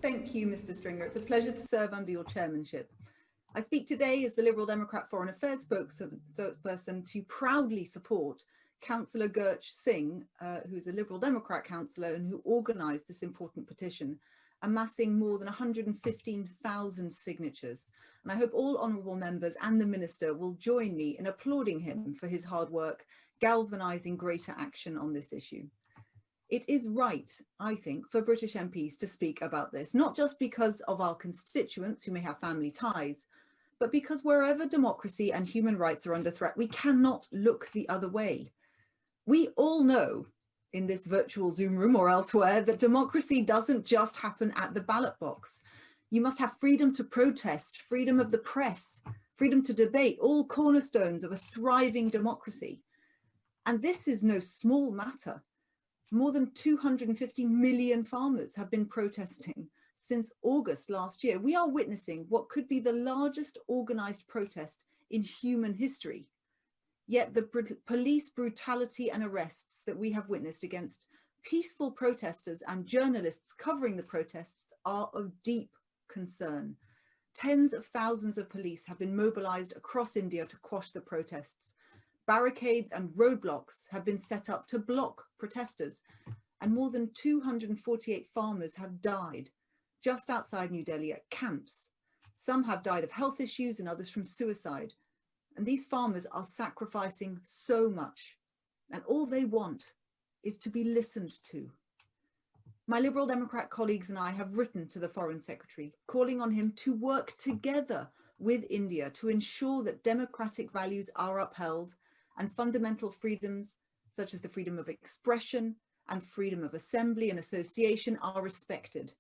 Thank you, Mr. Stringer. It's a pleasure to serve under your chairmanship. I speak today as the Liberal Democrat Foreign Affairs spokesperson to proudly support Councillor Gurch Singh, who is a Liberal Democrat councillor and who organised this important petition, amassing more than 115,000 signatures. And I hope all honourable members and the Minister will join me in applauding him for his hard work, galvanising greater action on this issue. It is right, I think, for British MPs to speak about this, not just because of our constituents who may have family ties, but because wherever democracy and human rights are under threat, we cannot look the other way. We all know in this virtual Zoom room or elsewhere that democracy doesn't just happen at the ballot box. You must have freedom to protest, freedom of the press, freedom to debate, all cornerstones of a thriving democracy. And this is no small matter. More than 250 million farmers have been protesting since August last year. We are witnessing what could be the largest organised protest in human history. Yet the police brutality and arrests that we have witnessed against peaceful protesters and journalists covering the protests are of deep concern. Tens of thousands of police have been mobilised across India to quash the protests. Barricades and roadblocks have been set up to block protesters, and more than 248 farmers have died just outside New Delhi at camps. Some have died of health issues and others from suicide. And these farmers are sacrificing so much, and all they want is to be listened to. My Liberal Democrat colleagues and I have written to the Foreign Secretary, calling on him to work together with India to ensure that democratic values are upheld and fundamental freedoms such as the freedom of expression and freedom of assembly and association are respected.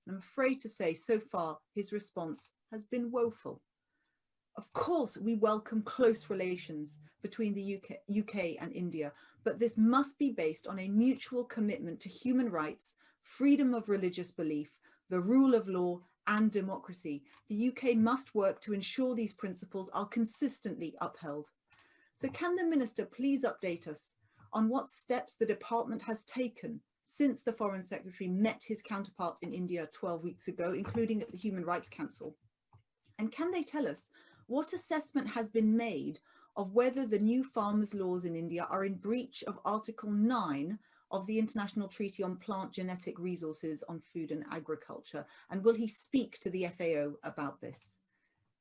And I'm afraid to say so far his response has been woeful. Of course, we welcome close relations between the UK and India, but this must be based on a mutual commitment to human rights, freedom of religious belief, the rule of law and democracy. The UK must work to ensure these principles are consistently upheld. So can the Minister please update us on what steps the department has taken since the Foreign Secretary met his counterpart in India 12 weeks ago, including at the Human Rights Council? And can they tell us what assessment has been made of whether the new farmers' laws in India are in breach of Article 9 of the International Treaty on Plant Genetic Resources on Food and Agriculture? And will he speak to the FAO about this?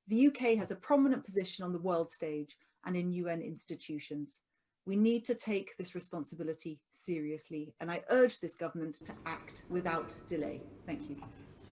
The UK has a prominent position on the world stage and in UN institutions. We need to take this responsibility seriously, and I urge this government to act without delay. Thank you.